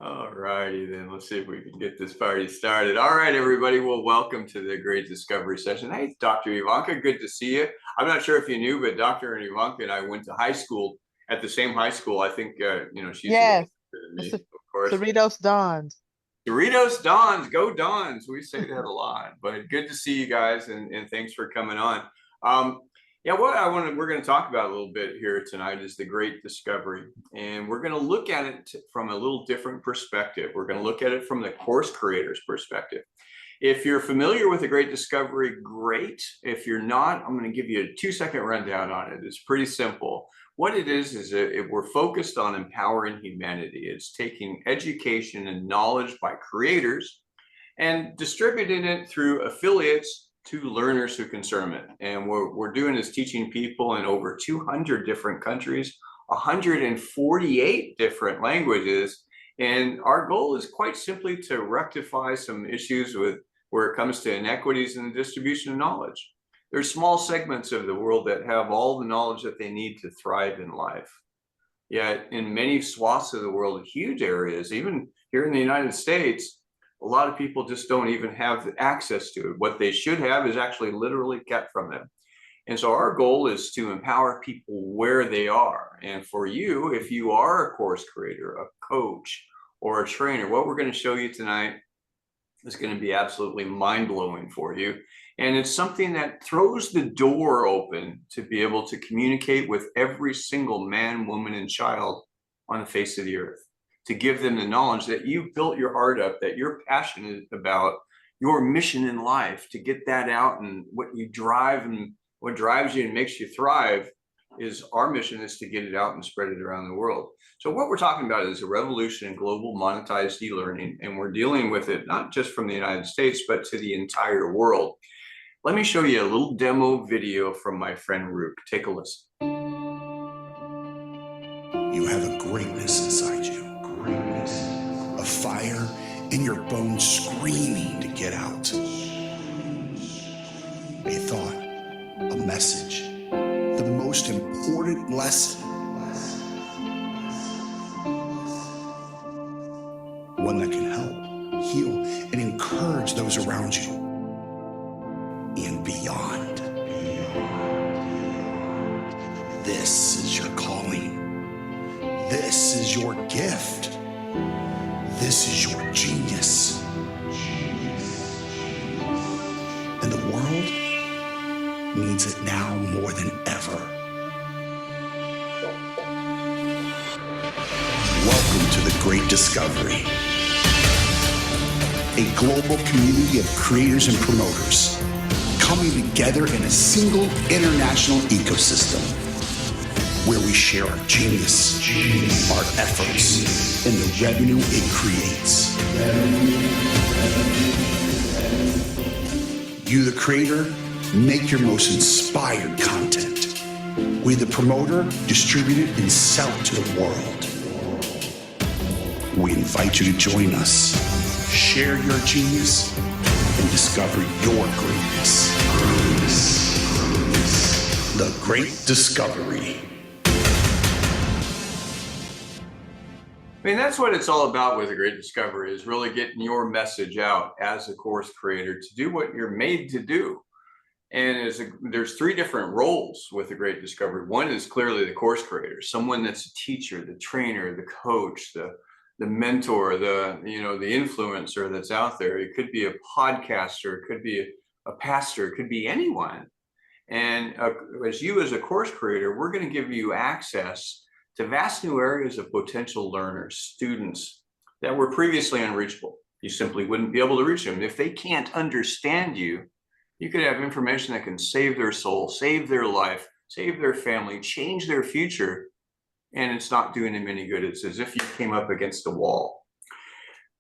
All righty then. Let's see if we can get this party started. All right, everybody. Well, welcome to the Great Discovery Session. Hey, Dr. Euvonka, good to see you. I'm not sure if you knew, but Dr. and Euvonka and I went to high school at the same high school. I think, she's a little Yes, older than the me, of course. Cerritos Dons. Doritos Dons, go Dons. We say that a lot, but good to see you guys, and thanks for coming on. Um, yeah, we're going to talk about a little bit here tonight is the Great Discovery, and we're going to look at it from a little different perspective. We're going to look at it from the course creator's perspective. If you're familiar with the Great Discovery, great. If you're not, I'm going to give you a 2-second rundown on it. It's pretty simple. What it is we're focused on empowering humanity. It's taking education and knowledge by creators and distributing it through affiliates to learners who consume it. And what we're doing is teaching people in over 200 different countries, 148 different languages. And our goal is quite simply to rectify some issues with where it comes to inequities in the distribution of knowledge. There's small segments of the world that have all the knowledge that they need to thrive in life. Yet in many swaths of the world, huge areas, even here in the United States, a lot of people just don't even have access to it. What they should have is actually literally kept from them. And so our goal is to empower people where they are. And for you, if you are a course creator, a coach, or a trainer, what we're going to show you tonight is going to be absolutely mind-blowing for you. And it's something that throws the door open to be able to communicate with every single man, woman, and child on the face of the earth, to give them the knowledge that you've built your heart up, that you're passionate about your mission in life, to get that out. And what you drive and what drives you and makes you thrive is our mission is to get it out and spread it around the world. So what we're talking about is a revolution in global monetized e-learning, and we're dealing with it not just from the United States, but to the entire world. Let me show you a little demo video from my friend Rook. Take a listen. You have a greatness inside you, a fire in your bones screaming to get out. A thought, a message, the most important lesson. One that can help, heal, and encourage those around you and beyond. This is your calling. This is your gift. This is your genius. And the world needs it now more than ever. Welcome to the Great Discovery, a global community of creators and promoters coming together in a single international ecosystem where we share our genius, our efforts, and the revenue it creates. You, the creator, make your most inspired content. We, the promoter, distribute it and sell it to the world. We invite you to join us, share your genius, and discover your greatness. The Great Discovery. I mean, that's what it's all about with the Great Discovery, is really getting your message out as a course creator to do what you're made to do. And there's 3 different roles with the Great Discovery. One is clearly the course creator, someone that's a teacher, the trainer, the coach, the mentor, the influencer that's out there. It could be a podcaster, it could be a pastor, it could be anyone. And as a course creator, we're going to give you access to vast new areas of potential learners, students that were previously unreachable. You simply wouldn't be able to reach them. If they can't understand you, you could have information that can save their soul, save their life, save their family, change their future, and it's not doing them any good. It's as if you came up against a wall.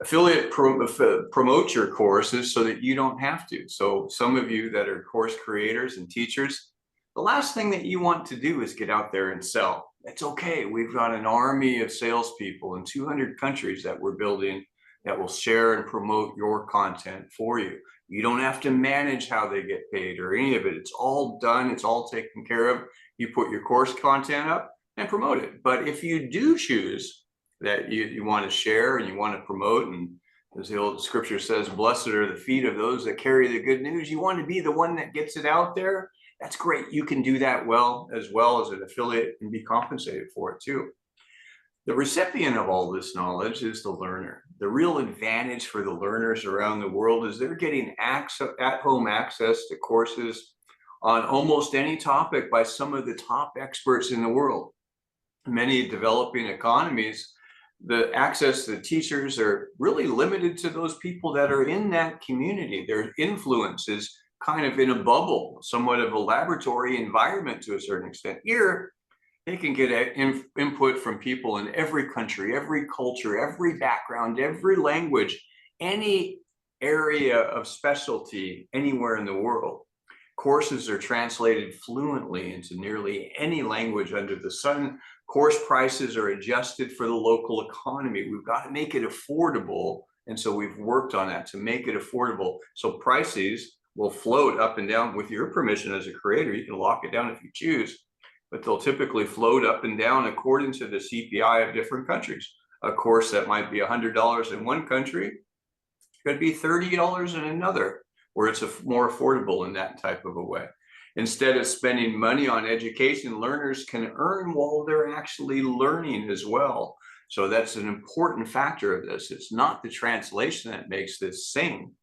Affiliate promote your courses so that you don't have to. So some of you that are course creators and teachers, the last thing that you want to do is get out there and sell. It's okay. We've got an army of salespeople in 200 countries that we're building that will share and promote your content for you. You don't have to manage how they get paid or any of it. It's all done. It's all taken care of. You put your course content up and promote it. But if you do choose that you want to share and you want to promote. And as the old scripture says, blessed are the feet of those that carry the good news. You want to be the one that gets it out there. That's great. You can do that well as an affiliate and be compensated for it too. The recipient of all this knowledge is the learner. The real advantage for the learners around the world is they're getting at-home access to courses on almost any topic by some of the top experts in the world. Many developing economies, the access to teachers are really limited to those people that are in that community. Their influence is kind of in a bubble, somewhat of a laboratory environment to a certain extent. Here, they can get input from people in every country, every culture, every background, every language, any area of specialty anywhere in the world. Courses are translated fluently into nearly any language under the sun. Course prices are adjusted for the local economy. We've got to make it affordable. And so we've worked on that to make it affordable. So prices will float up and down with your permission as a creator. You can lock it down if you choose, but they'll typically float up and down according to the CPI of different countries. A course that might be $100 in one country could be $30 in another, where it's more affordable in that type of a way. Instead of spending money on education, learners can earn while they're actually learning as well. So that's an important factor of this. It's not the translation that makes this sing.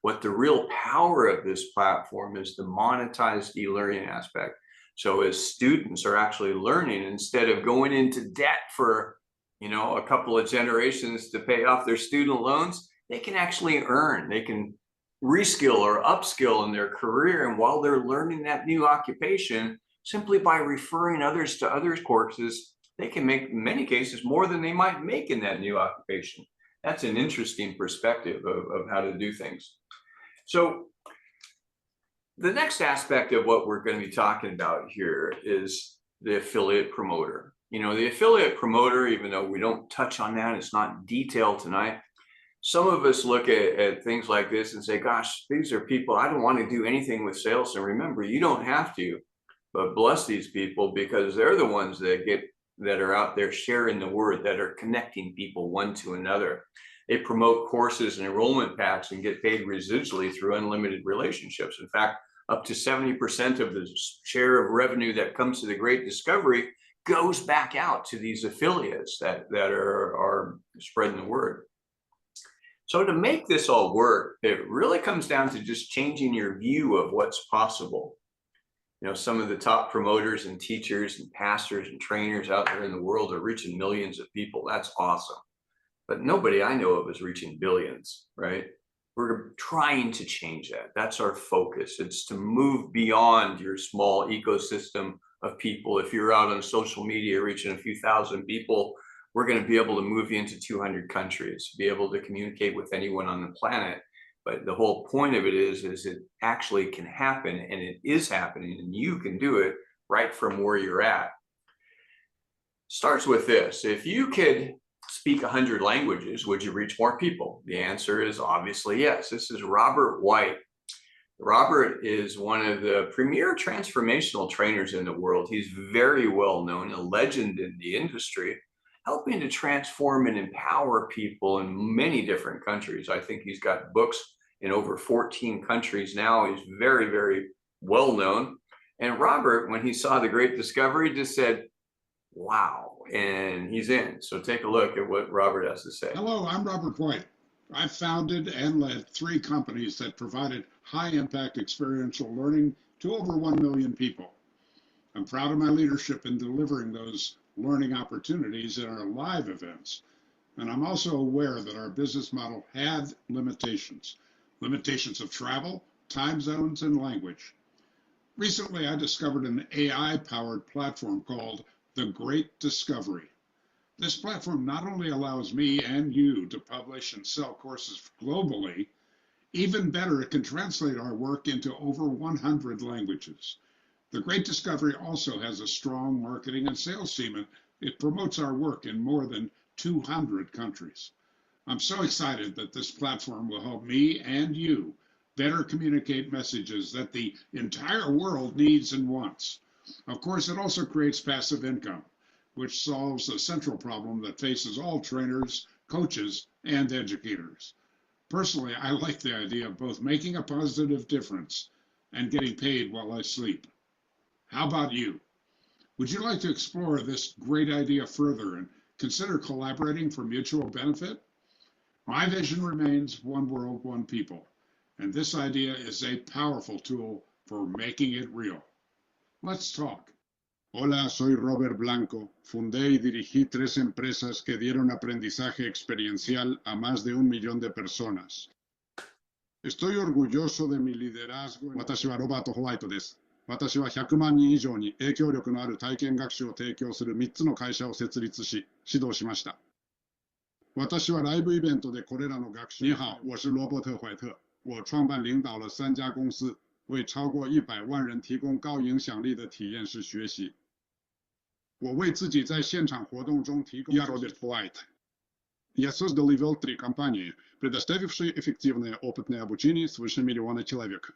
What the real power of this platform is the monetized e-learning aspect. So as students are actually learning, instead of going into debt for, a couple of generations to pay off their student loans, they can actually earn. They can reskill or upskill in their career. And while they're learning that new occupation, simply by referring others to other courses, they can make, in many cases, more than they might make in that new occupation. That's an interesting perspective of how to do things. So the next aspect of what we're going to be talking about here is the affiliate promoter. The affiliate promoter, even though we don't touch on that, it's not detailed tonight. Some of us look at things like this and say, gosh, these are people, I don't want to do anything with sales. And remember, you don't have to, but bless these people, because they're the ones that are out there sharing the word, that are connecting people one to another. They promote courses and enrollment packs and get paid residually through unlimited relationships. In fact, up to 70% of the share of revenue that comes to the Great Discovery goes back out to these affiliates that are spreading the word. So to make this all work, it really comes down to just changing your view of what's possible. Some of the top promoters and teachers and pastors and trainers out there in the world are reaching millions of people. That's awesome. But nobody I know of is reaching billions, right? We're trying to change that. That's our focus. It's to move beyond your small ecosystem of people. If you're out on social media reaching a few thousand people, we're going to be able to move you into 200 countries, be able to communicate with anyone on the planet. But the whole point of it is it actually can happen, and it is happening, and you can do it right from where you're at. Starts with this. If you could speak 100 languages, would you reach more people? The answer is obviously yes. This is Robert White. Robert is one of the premier transformational trainers in the world. He's very well known, a legend in the industry, helping to transform and empower people in many different countries. I think he's got books in over 14 countries now. He's very, very well known. And Robert, when he saw the Great Discovery, just said, wow, and he's in. So take a look at what Robert has to say. Hello, I'm Robert White. I've founded and led 3 companies that provided high-impact experiential learning to over 1 million people. I'm proud of my leadership in delivering those learning opportunities in our live events. And I'm also aware that our business model had limitations of travel, time zones, and language. Recently, I discovered an AI-powered platform called The Great Discovery. This platform not only allows me and you to publish and sell courses globally, even better, it can translate our work into over 100 languages. The Great Discovery also has a strong marketing and sales team, and it promotes our work in more than 200 countries. I'm so excited that this platform will help me and you better communicate messages that the entire world needs and wants. Of course, it also creates passive income. which solves a central problem that faces all trainers, coaches, and educators. Personally, I like the idea of both making a positive difference and getting paid while I sleep. How about you? Would you like to explore this great idea further and consider collaborating for mutual benefit? My vision remains one world, one people, and this idea is a powerful tool for making it real. Let's talk. Hola, soy Robert Blanco. Fundé y dirigí 3 empresas que dieron aprendizaje experiencial a más de 1 millón de personas. Estoy orgulloso de mi liderazgo. 私はロバート・ホワイトです。私は100万人以上に影響力のある体験学習を提供する3つの会社を設立し、指導しました。私はライブイベントでこれらの学習。你好，我是罗伯特·怀特。我创办领导了3家公司，为超过100万人提供高影响力的体验式学习。我为自己在现场活动中提供。Я Роберт Уайт. Я создал и вел 3 компании, предоставившие эффективное опытное обучение свыше миллиона человек.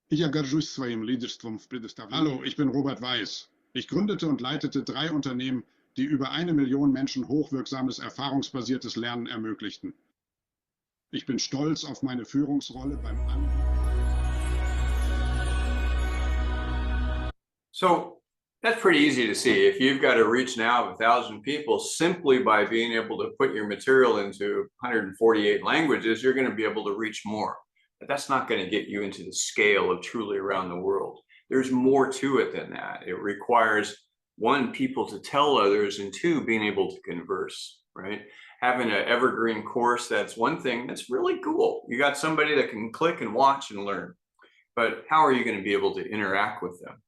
Я горжусь своим лидерством в предоставлении. Hallo, ich bin Robert Weiß. Ich gründete und leitete 3 Unternehmen, die über 1 Million Menschen hochwirksames, erfahrungsbasiertes Lernen ermöglichten. Ich bin stolz auf meine Führungsrolle beim So that's pretty easy to see. If you've got to reach now 1,000 people simply by being able to put your material into 148 languages, you're going to be able to reach more. But that's not going to get you into the scale of truly around the world. There's more to it than that. It requires 1, people to tell others, and 2, being able to converse, right? Having an evergreen course, that's one thing that's really cool. You got somebody that can click and watch and learn, but how are you going to be able to interact with them?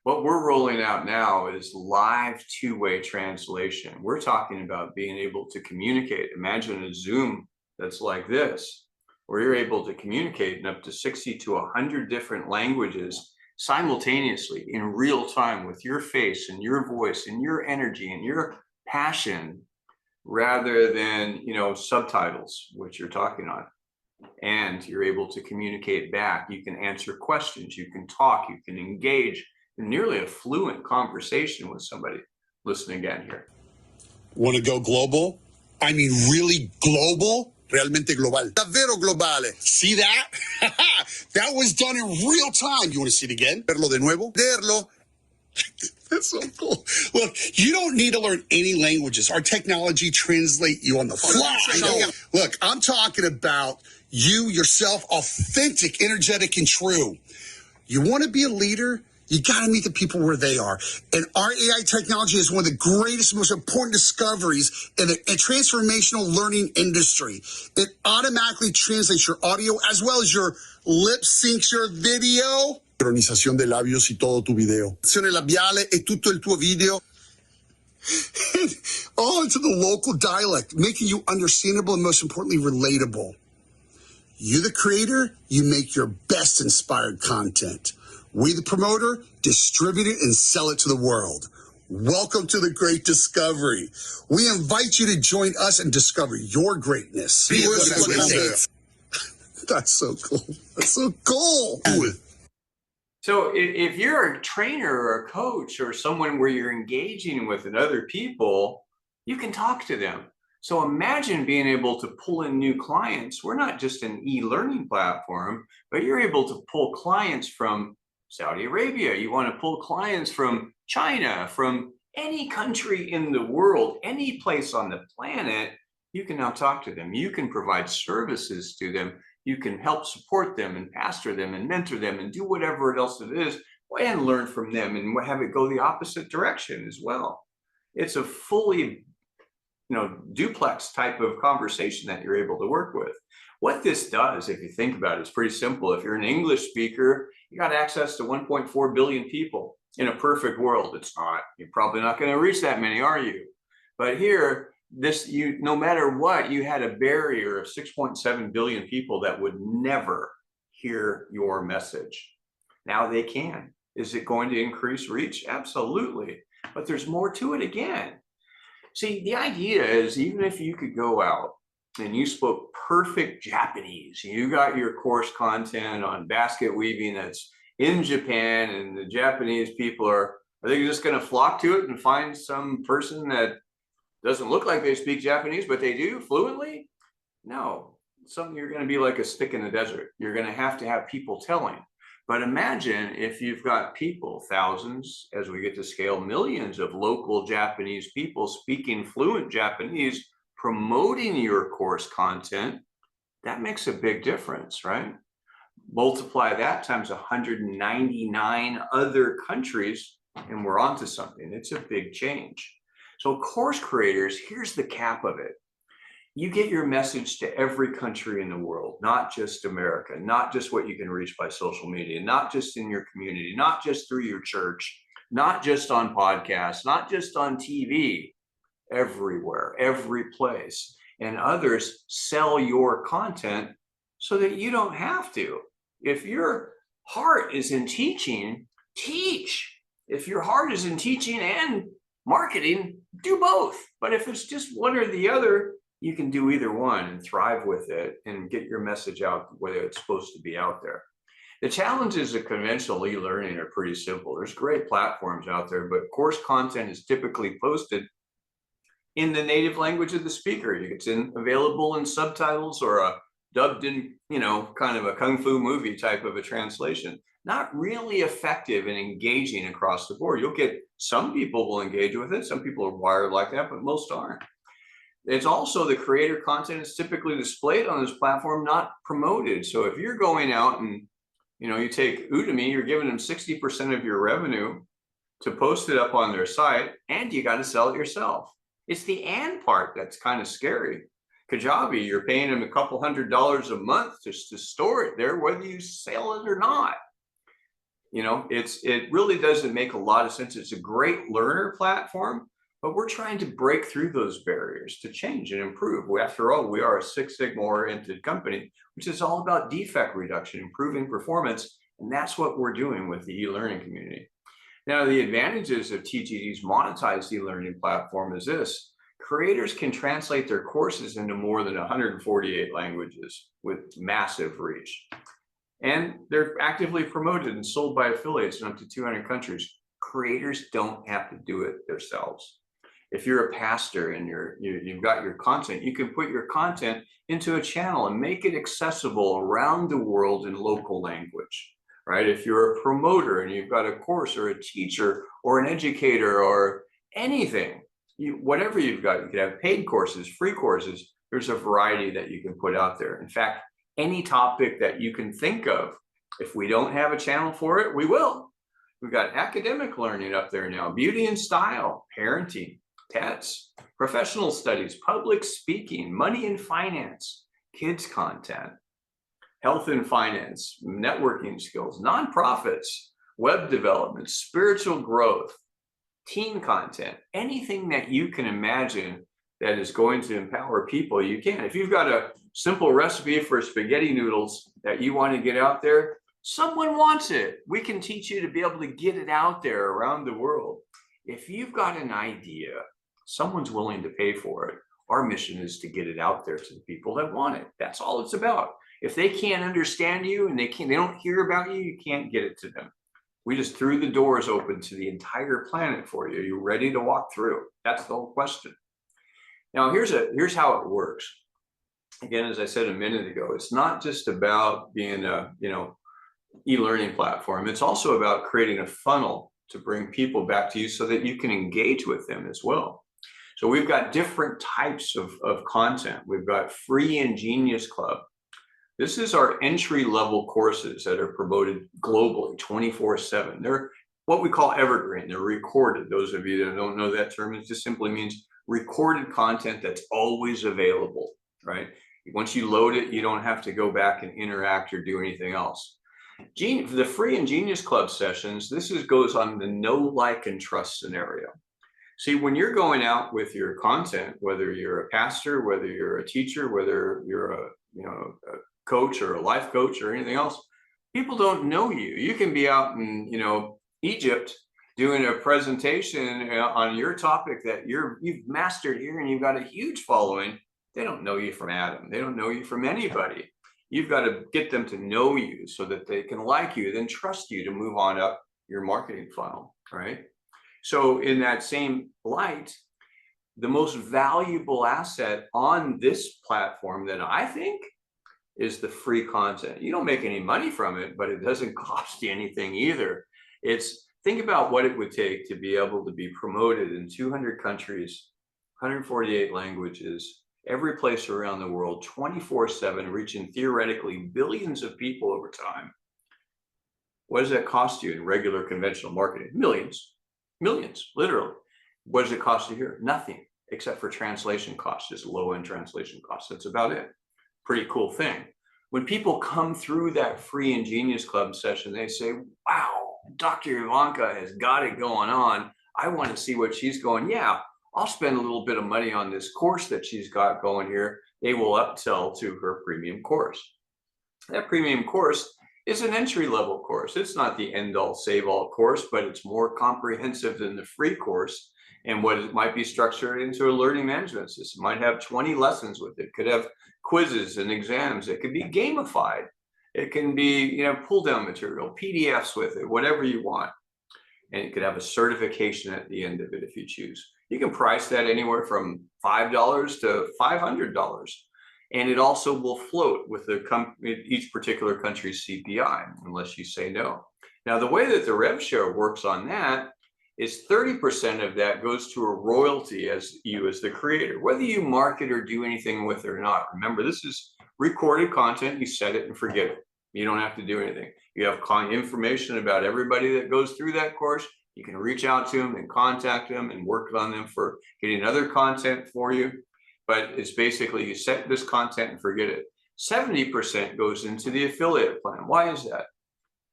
What we're rolling out now is live 2-way translation. We're talking about being able to communicate. Imagine a Zoom that's like this, where you're able to communicate in up to 60 to 100 different languages simultaneously in real time with your face and your voice and your energy and your passion, rather than, subtitles, which you're talking on. And you're able to communicate back. You can answer questions, you can talk, you can engage in nearly a fluent conversation with somebody. Listen again here. Want to go global? I mean, really global? Realmente global. Davvero globale. See that? That was done in real time. You want to see it again? Verlo de nuevo? Verlo. That's so cool. Look, you don't need to learn any languages. Our technology translates you on the fly. Look, I'm talking about you, yourself, authentic, energetic, and true. You want to be a leader? You got to meet the people where they are. And our AI technology is one of the greatest, most important discoveries in the transformational learning industry. It automatically translates your audio as well as your lip syncs your video. Sincronización de labios y todo tu video. Sincronizazione labiale e tutto il tuo video. All into the local dialect, making you understandable and most importantly, relatable. You, the creator, you make your best inspired content. We, the promoter, distribute it and sell it to the world. Welcome to the great discovery. We invite you to join us and discover your greatness. That's so cool. That's so cool. So if you're a trainer or a coach or someone where you're engaging with other people, you can talk to them. So imagine being able to pull in new clients. We're not just an e-learning platform, but you're able to pull clients from Saudi Arabia. You want to pull clients from China, from any country in the world, any place on the planet. You can now talk to them. You can provide services to them. You can help support them and pastor them and mentor them and do whatever else it is, and learn from them and have it go the opposite direction as well. It's a fully, duplex type of conversation that you're able to work with. What this does, if you think about it, is pretty simple. If you're an English speaker, you got access to 1.4 billion people. In a perfect world, it's not. You're probably not going to reach that many, are you? But here, no matter what, you had a barrier of 6.7 billion people that would never hear your message. Now they can. Is it going to increase reach? Absolutely. But there's more to it again. See, the idea is, even if you could go out and you spoke perfect Japanese, you got your course content on basket weaving that's in Japan, and the Japanese people are Are they just going to flock to it and find some person that doesn't look like they speak Japanese, but they do fluently? No, something you're going to be like a stick in the desert. You're going to have people telling. But imagine if you've got people, thousands, as we get to scale, millions of local Japanese people speaking fluent Japanese, promoting your course content. That makes a big difference, right? Multiply that times 199 other countries, and we're onto something. It's a big change. So course creators, here's the cap of it. You get your message to every country in the world, not just America, not just what you can reach by social media, not just in your community, not just through your church, not just on podcasts, not just on TV, everywhere, every place. And others sell your content so that you don't have to. If your heart is in teaching, teach. If your heart is in teaching and marketing, do both. But if it's just one or the other, you can do either one and thrive with it and get your message out whether it's supposed to be out there. The challenges of conventional e-learning are pretty simple. There's great platforms out there, but course content is typically posted in the native language of the speaker. It's available in subtitles or a dubbed in, kind of a kung fu movie type of a translation. Not really effective and engaging across the board. You'll get some people will engage with it. Some people are wired like that, but most aren't. It's also the creator content is typically displayed on this platform, not promoted. So if you're going out and, you take Udemy, you're giving them 60% of your revenue to post it up on their site, and you got to sell it yourself. It's the and part that's kind of scary. Kajabi, you're paying them a couple $100s a month just to store it there, whether you sell it or not. It really doesn't make a lot of sense. It's a great learner platform, but we're trying to break through those barriers to change and improve. After all, we are a Six Sigma oriented company, which is all about defect reduction, improving performance. And that's what we're doing with the e-learning community. Now, the advantages of TGD's monetized e-learning platform is this. Creators can translate their courses into more than 148 languages with massive reach. And they're actively promoted and sold by affiliates in up to 200 countries. Creators don't have to do it themselves. If you're a pastor and you've got your content, you can put your content into a channel and make it accessible around the world in local language, right? If you're a promoter and you've got a course or a teacher or an educator or anything, whatever you've got, you could have paid courses, free courses. There's a variety that you can put out there. In fact, any topic that you can think of, if we don't have a channel for it, we will. We've got academic learning up there now, beauty and style, parenting, pets, professional studies, public speaking, money and finance, kids content, health and finance, networking skills, nonprofits, web development, spiritual growth, teen content, anything that you can imagine that is going to empower people, you can. If you've got a simple recipe for spaghetti noodles that you want to get out there, someone wants it. We can teach you to be able to get it out there around the world. If you've got an idea, someone's willing to pay for it. Our mission is to get it out there to the people that want it. That's all it's about. If they can't understand you and they don't hear about you, you can't get it to them. We just threw the doors open to the entire planet for you. Are you ready to walk through? That's the whole question. Now, here's how it works. Again, as I said a minute ago, it's not just about being a e-learning platform. It's also about creating a funnel to bring people back to you so that you can engage with them as well. So we've got different types of content. We've got Free and Genius Club. This is our entry-level courses that are promoted globally 24/7. They're what we call evergreen. They're recorded. Those of you that don't know that term, it just simply means recorded content that's always available, right? Once you load it, you don't have to go back and interact or do anything else. The Free and Genius Club sessions, goes on the know, like, and trust scenario. See, when you're going out with your content, whether you're a pastor, whether you're a teacher, whether you're a coach or a life coach or anything else, people don't know you. You can be out in Egypt doing a presentation on your topic that you've mastered here and you've got a huge following. They don't know you from Adam. They don't know you from anybody. You've got to get them to know you so that they can like you, then trust you to move on up your marketing funnel, right? So in that same light, the most valuable asset on this platform that I think is the free content. You don't make any money from it, but it doesn't cost you anything either. Think about what it would take to be able to be promoted in 200 countries, 148 languages, every place around the world, 24/7, reaching theoretically billions of people over time. What does that cost you in regular conventional marketing? Millions, literally. What does it cost you here? Nothing, except for translation costs, just low-end translation costs. That's about it. Pretty cool thing. When people come through that free Ingenious Club session, they say, wow, Dr. Euvonka has got it going on. I want to see what she's going. Yeah, I'll spend a little bit of money on this course that she's got going here. They will upsell to her premium course. That premium course is an entry-level course. It's not the end-all, save-all course, but it's more comprehensive than the free course. And what it might be structured into a learning management system. It might have 20 lessons with it. Could have quizzes and exams. It could be gamified. It can be, pull-down material, PDFs with it, whatever you want. And it could have a certification at the end of it if you choose. You can price that anywhere from $5 to $500. And it also will float with each particular country's CPI, unless you say no. Now, the way that the rev share works on that is 30% of that goes to a royalty as the creator, whether you market or do anything with it or not. Remember, this is recorded content. You set it and forget it. You don't have to do anything. You have information about everybody that goes through that course. You can reach out to them and contact them and work on them for getting other content for you. But it's basically you set this content and forget it. 70% goes into the affiliate plan. Why is that?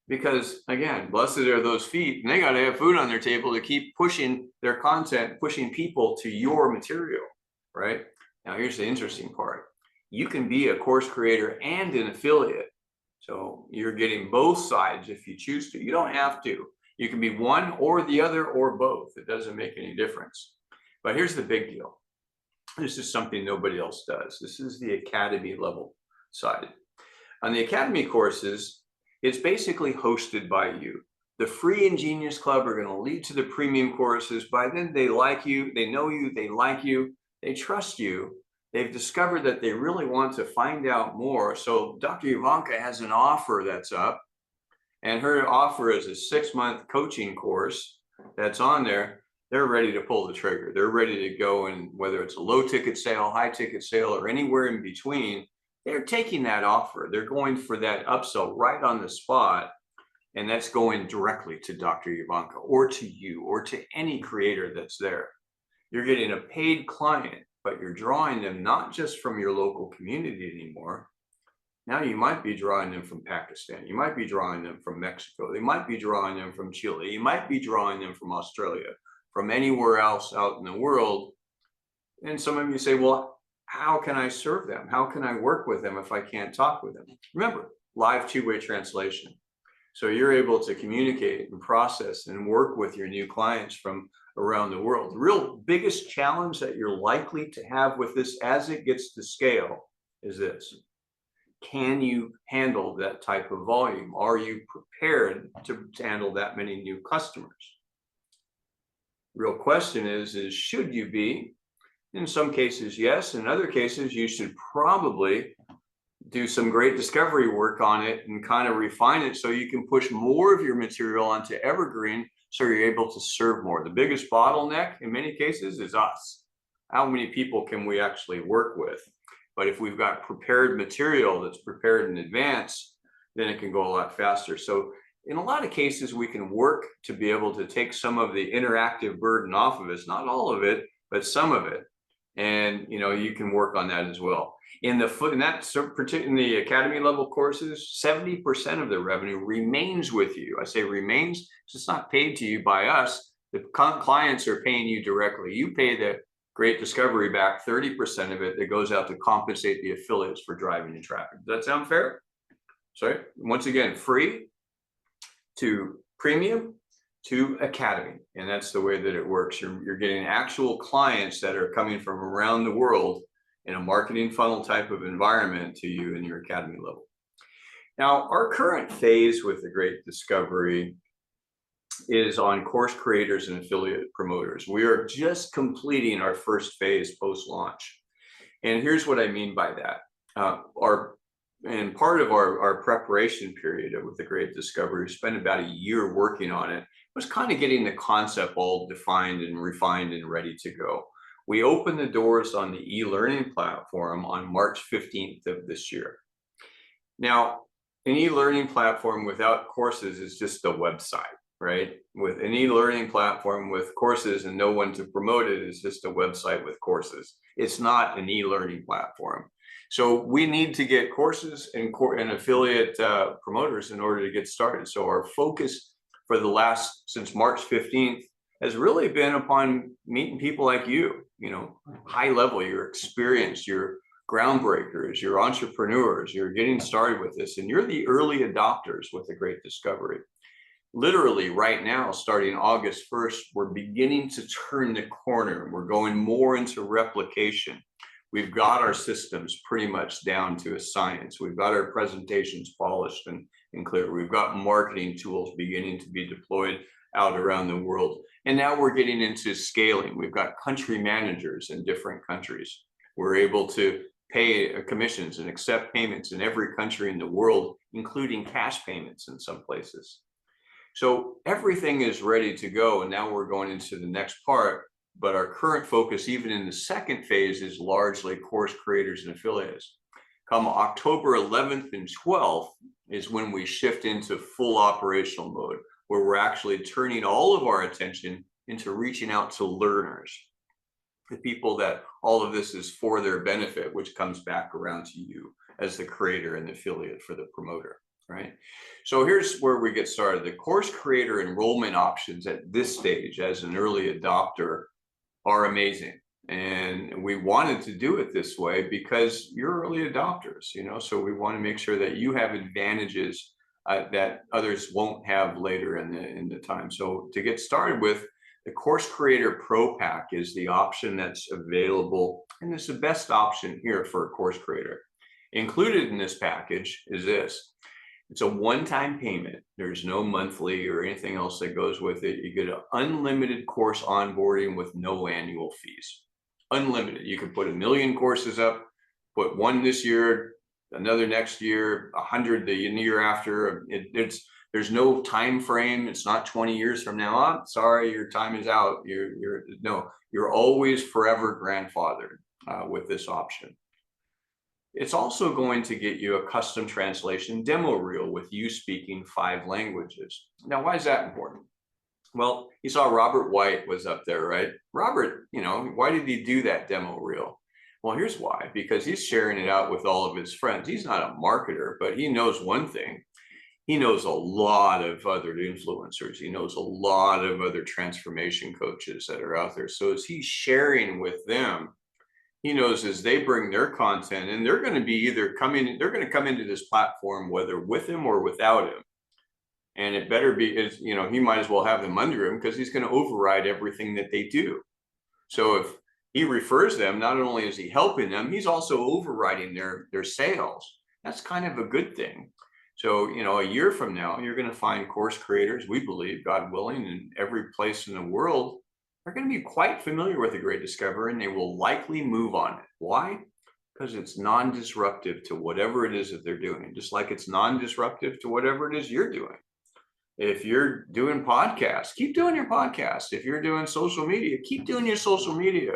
Because again, blessed are those feet, and they got to have food on their table to keep pushing their content, pushing people to your material, right? Now, here's the interesting part. You can be a course creator and an affiliate. So you're getting both sides if you choose to. You don't have to. You can be one or the other or both. It doesn't make any difference. But here's the big deal. This is something nobody else does. This is the academy level side. On the academy courses, it's basically hosted by you. The free Ingenious Club are going to lead to the premium courses. By then, they like you, they know you, they like you, they trust you. They've discovered that they really want to find out more. So Dr. Euvonka has an offer that's up, and her offer is a 6-month coaching course that's on there. They're ready to pull the trigger. They're ready to go, and whether it's a low ticket sale, high ticket sale, or anywhere in between, they're taking that offer. They're going for that upsell right on the spot. And that's going directly to Dr. Euvonka or to you or to any creator that's there. You're getting a paid client, but you're drawing them not just from your local community anymore. Now you might be drawing them from Pakistan. You might be drawing them from Mexico. They might be drawing them from Chile. You might be drawing them from Australia, from anywhere else out in the world. And some of you say, well, how can I serve them? How can I work with them if I can't talk with them? Remember, live two-way translation. So you're able to communicate and process and work with your new clients from around the world. The real biggest challenge that you're likely to have with this as it gets to scale is this. Can you handle that type of volume? Are you prepared to handle that many new customers? Real question is should you be? In some cases, yes. In other cases, you should probably do some great discovery work on it and kind of refine it so you can push more of your material onto Evergreen so you're able to serve more. The biggest bottleneck in many cases is us. How many people can we actually work with? But if we've got prepared material that's prepared in advance, then it can go a lot faster. So in a lot of cases, we can work to be able to take some of the interactive burden off of us, not all of it, but some of it. And you can work on that as well. In the academy level courses, 70% of the revenue remains with you. I say remains because it's not paid to you by us. The clients are paying you directly. You pay the great discovery back 30% of it that goes out to compensate the affiliates for driving the traffic. Does that sound fair? Sorry. Once again, free to premium to academy, and that's the way that it works. You're getting actual clients that are coming from around the world in a marketing funnel type of environment to you in your academy level. Now, our current phase with the Great Discovery is on course creators and affiliate promoters. We are just completing our first phase post-launch. And here's what I mean by that. Part of our preparation period with the Great Discovery, we spent about a year working on it, was kind of getting the concept all defined and refined and ready to go. We opened the doors on the e-learning platform on March 15th of this year. Now, an e-learning platform without courses is just a website, right? With an e-learning platform with courses and no one to promote it is just a website with courses. It's not an e-learning platform. So we need to get courses and affiliate promoters in order to get started. So our focus for since March 15th has really been upon meeting people like you know, high level, your experience, your groundbreakers, your entrepreneurs, you're getting started with this, and you're the early adopters with the Great Discovery. Literally right now, starting August 1st, we're beginning to turn the corner. We're going more into replication. We've got our systems pretty much down to a science. We've got our presentations polished and clear. We've got marketing tools beginning to be deployed out around the world. And now we're getting into scaling. We've got country managers in different countries. We're able to pay commissions and accept payments in every country in the world, including cash payments in some places. So everything is ready to go. And now we're going into the next part. But our current focus, even in the second phase, is largely course creators and affiliates. Come October 11th and 12th is when we shift into full operational mode, where we're actually turning all of our attention into reaching out to learners, the people that all of this is for their benefit, which comes back around to you as the creator and the affiliate for the promoter, right? So here's where we get started. The course creator enrollment options at this stage as an early adopter are amazing. And we wanted to do it this way because you're early adopters, you know, so we want to make sure that you have advantages that others won't have later in the time. So to get started with, the Course Creator Pro Pack is the option that's available, and it's the best option here for a course creator. Included in this package is this. It's a one-time payment. There's no monthly or anything else that goes with it. You get an unlimited course onboarding with no annual fees. Unlimited. You can put 1 million courses up, put one this year, another next year, 100 the year after. There's no time frame. It's not 20 years from now. Oh, sorry, your time is out. You're always forever grandfathered with this option. It's also going to get you a custom translation demo reel with you speaking 5 languages. Now, why is that important? Well, you saw Robert White was up there, right? Robert, you know, why did he do that demo reel? Well, here's why. Because he's sharing it out with all of his friends. He's not a marketer, but he knows one thing. He knows a lot of other influencers. He knows a lot of other transformation coaches that are out there. So as he's sharing with them, he knows as they bring their content, and they're going to be they're going to come into this platform, whether with him or without him. And it better be, you know, he might as well have them under him because he's going to override everything that they do. So if he refers them, not only is he helping them, he's also overriding their sales. That's kind of a good thing. So, you know, a year from now, you're going to find course creators, we believe, God willing, in every place in the world. They're going to be quite familiar with the Great Discovery, and they will likely move on it. Why? Because it's non-disruptive to whatever it is that they're doing, just like it's non-disruptive to whatever it is you're doing. If you're doing podcasts, keep doing your podcast. If you're doing social media, keep doing your social media.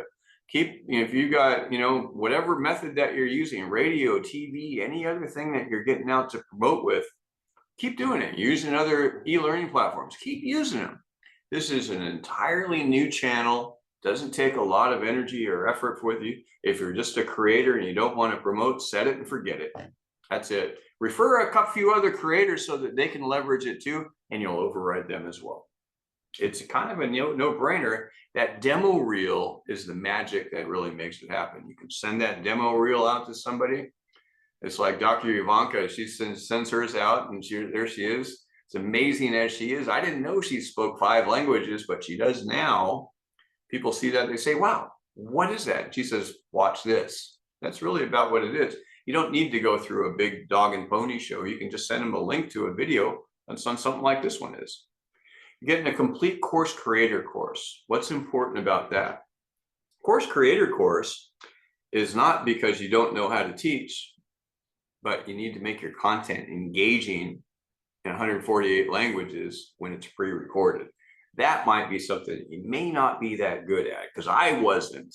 If you got, you know, whatever method that you're using, radio, TV, any other thing that you're getting out to promote with, keep doing it. Using other e-learning platforms, keep using them. This is an entirely new channel. Doesn't take a lot of energy or effort with you. If you're just a creator and you don't want to promote, set it and forget it. That's it. Refer a few other creators so that they can leverage it too, and you'll override them as well. It's kind of a no-brainer. That demo reel is the magic that really makes it happen. You can send that demo reel out to somebody. It's like Dr. Euvonka. She sends hers out, and there she is. It's amazing as she is. I didn't know she spoke 5 languages, but she does now. People see that, they say, wow, what is that? She says, watch this. That's really about what it is. You don't need to go through a big dog and pony show. You can just send them a link to a video on something like this one is. Getting a complete course creator course. What's important about that? Course creator course is not because you don't know how to teach, but you need to make your content engaging in 148 languages when it's pre-recorded. That might be something that you may not be that good at, because I wasn't,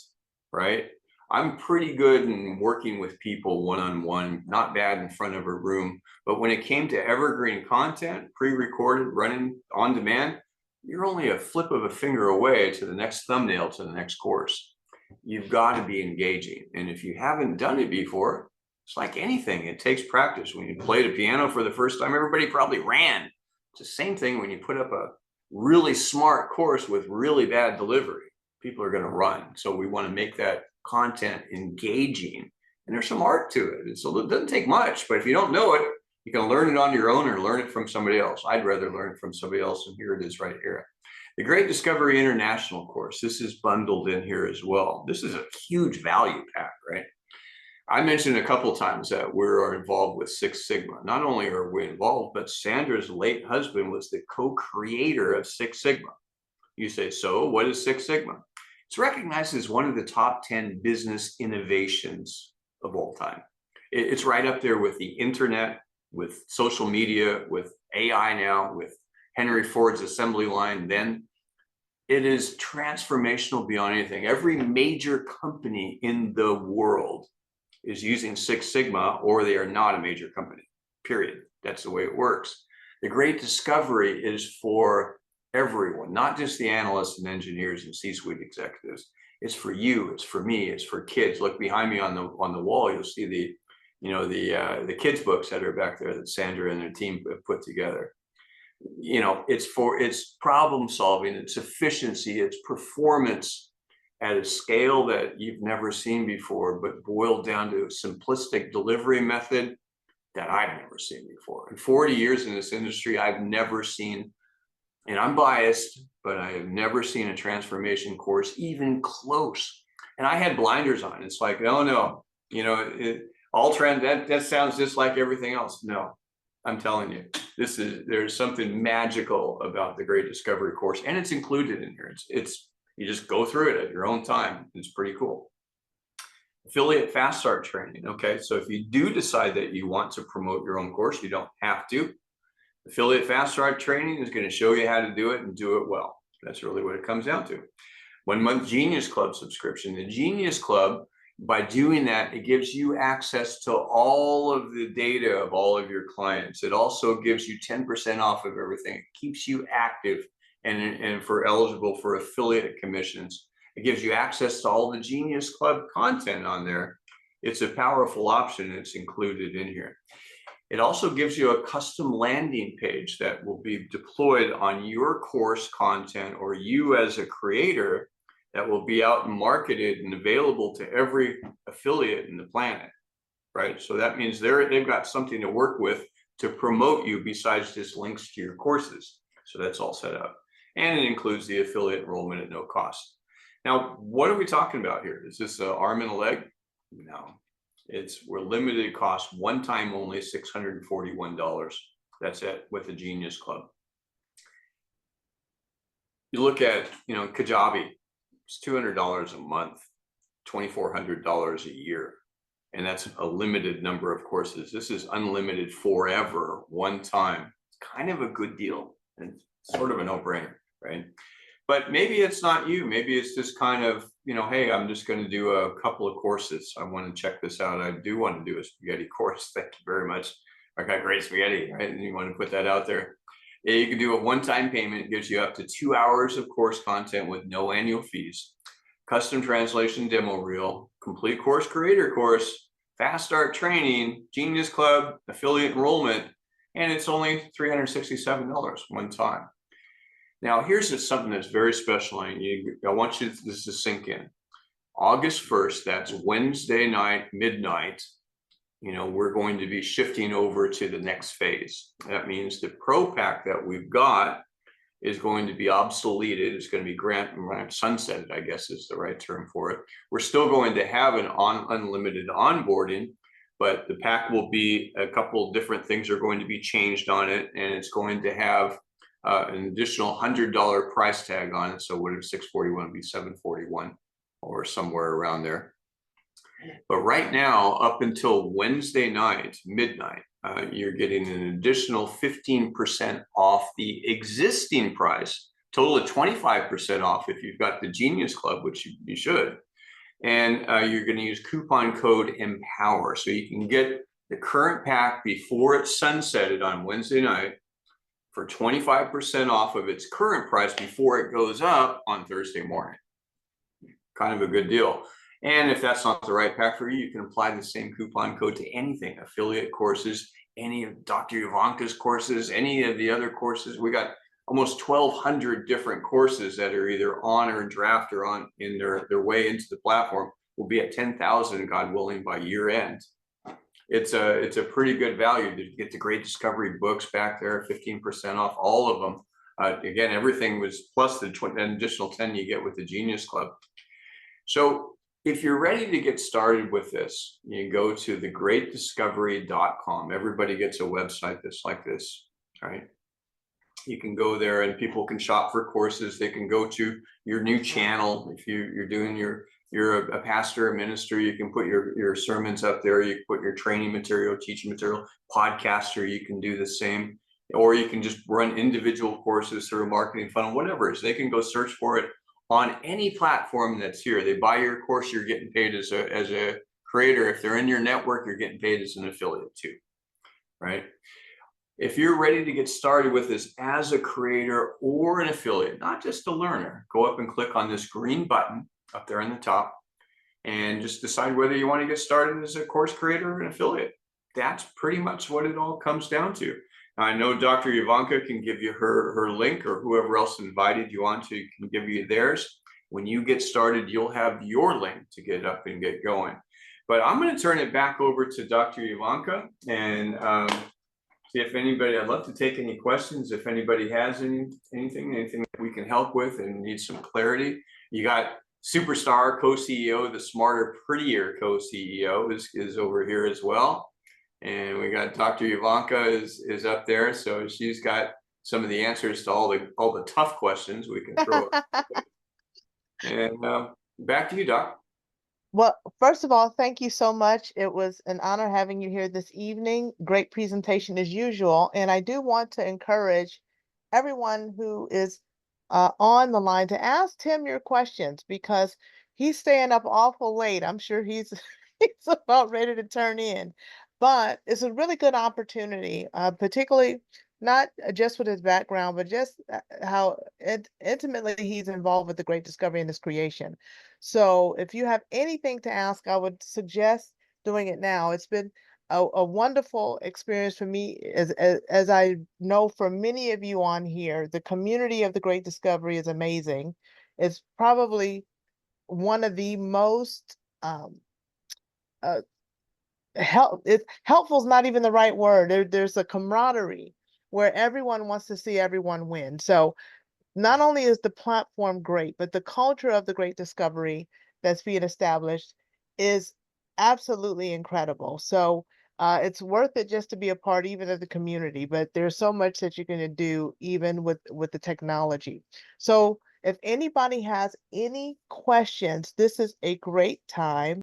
right? I'm pretty good in working with people one-on-one, not bad in front of a room. But when it came to evergreen content, pre-recorded, running on demand, you're only a flip of a finger away to the next thumbnail to the next course. You've got to be engaging. And if you haven't done it before, it's like anything. It takes practice. When you play the piano for the first time, everybody probably ran. It's the same thing when you put up a really smart course with really bad delivery. People are going to run. So we want to make that content engaging. And there's some art to it. It doesn't take much, but if you don't know it, you can learn it on your own or learn it from somebody else. I'd rather learn it from somebody else, and here it is right here. The Great Discovery International course, this is bundled in here as well. This is a huge value pack, right? I mentioned a couple of times that we're involved with Six Sigma. Not only are we involved, but Sandra's late husband was the co-creator of Six Sigma. You say, so what is Six Sigma? It's recognized as one of the top 10 business innovations of all time. It's right up there with the internet, with social media, with AI now, with Henry Ford's assembly line then. It is transformational beyond anything. Every major company in the world is using Six Sigma, or they are not a major company, period. That's the way it works. The Great Discovery is for everyone, not just the analysts and engineers and C-suite executives. It's for you, it's for me, it's for kids. Look behind me on the wall, you'll see the kids' books that are back there that Sandra and their team have put together. It's problem solving, it's efficiency, it's performance at a scale that you've never seen before, but boiled down to a simplistic delivery method that I've never seen before. In 40 years in this industry, I've never seen, and I'm biased, but I have never seen a transformation course even close. And I had blinders on. It's like, oh no, that sounds just like everything else. No, I'm telling you, there's something magical about the Great Discovery course, and it's included in here. You just go through it at your own time. It's pretty cool. Affiliate Fast Start training. Okay, so if you do decide that you want to promote your own course, you don't have to. Affiliate Fast Start training is going to show you how to do it and do it well. That's really what it comes down to. 1 month Genius Club subscription. The Genius Club, by doing that, it gives you access to all of the data of all of your clients. It also gives you 10% off of everything. It keeps you active and for eligible for affiliate commissions. It gives you access to all the Genius Club content on there. It's a powerful option. It's included in here. It also gives you a custom landing page that will be deployed on your course content, or you as a creator, that will be out and marketed and available to every affiliate in the planet, right? So that means they've got something to work with to promote you besides just links to your courses. So that's all set up. And it includes the affiliate enrollment at no cost. Now, what are we talking about here? Is this an arm and a leg? No, we're limited cost, one time only, $641. That's it with the Genius Club. You look at, Kajabi, it's $200 a month, $2,400 a year. And that's a limited number of courses. This is unlimited forever, one time. It's kind of a good deal and sort of a no-brainer, right? But maybe it's not you. Maybe it's just kind of, hey, I'm just going to do a couple of courses. I want to check this out. I do want to do a spaghetti course. Thank you very much. I got great spaghetti, right? And you want to put that out there. Yeah, you can do a one-time payment. It gives you up to 2 hours of course content with no annual fees. Custom translation demo reel, complete course creator course, fast start training, Genius Club, affiliate enrollment, and it's only $367 one time. Now, here's something that's very special, and I want this to sink in. August 1st, that's Wednesday night, midnight, we're going to be shifting over to the next phase. That means the Pro Pack that we've got is going to be obsoleted. It's going to be sunsetted, I guess is the right term for it. We're still going to have an unlimited onboarding, but the pack will be a couple of different things are going to be changed on it, and it's going to have an additional $100 price tag on it. So would have 641 be 741 or somewhere around there. But right now, up until Wednesday night, midnight, you're getting an additional 15% off the existing price, total of 25% off if you've got the Genius Club, which you should. And you're going to use coupon code EMPOWER. So you can get the current pack before it's sunsetted on Wednesday night for 25% off of its current price before it goes up on Thursday morning. Kind of a good deal. And if that's not the right pack for you, you can apply the same coupon code to anything, affiliate courses, any of Dr. Euvonka's courses, any of the other courses. We got almost 1,200 different courses that are either on or in draft or on in their way into the platform. We'll be at 10,000, God willing, by year end. It's a pretty good value to get the Great Discovery books back there, 15% off all of them. Again, everything was plus the additional 10 you get with the Genius Club. So if you're ready to get started with this, you go to thegreatdiscovery.com. Everybody gets a website that's like this, right? You can go there and people can shop for courses. They can go to your new channel. If you're doing you're a pastor, a minister, you can put your sermons up there. You can put your training material, teaching material, podcaster, you can do the same. Or you can just run individual courses through a marketing funnel, whatever it is. They can go search for it on any platform that's here. They buy your course, you're getting paid as a creator. If they're in your network, you're getting paid as an affiliate too, right? If you're ready to get started with this as a creator or an affiliate, not just a learner, go up and click on this green button up there on the top and just decide whether you want to get started as a course creator or an affiliate. That's pretty much what it all comes down to. I know Dr. Euvonka can give you her link, or whoever else invited you on to can give you theirs. When you get started, you'll have your link to get up and get going. But I'm going to turn it back over to Dr. Euvonka and see if anybody, I'd love to take any questions. If anybody has anything that we can help with and need some clarity. You got Superstar co-CEO, the Smarter, Prettier co-CEO is over here as well. And we got Dr. Euvonka is up there, so she's got some of the answers to all the tough questions we can throw. And back to you, Doc. Well, first of all, thank you so much. It was an honor having you here this evening. Great presentation as usual. And I do want to encourage everyone who is on the line to ask Tim your questions, because he's staying up awful late. I'm sure he's about ready to turn in. But it's a really good opportunity, particularly not just with his background, but just how intimately he's involved with the Great Discovery and its creation. So if you have anything to ask, I would suggest doing it now. It's been a wonderful experience for me, as I know for many of you on here. The community of the Great Discovery is amazing. It's probably one of the most helpful is not even the right word. There's a camaraderie where everyone wants to see everyone win. So not only is the platform great, but the culture of the Great Discovery that's being established is absolutely incredible. So it's worth it just to be a part even of the community, but there's so much that you're going to do even with the technology. So if anybody has any questions, this is a great time.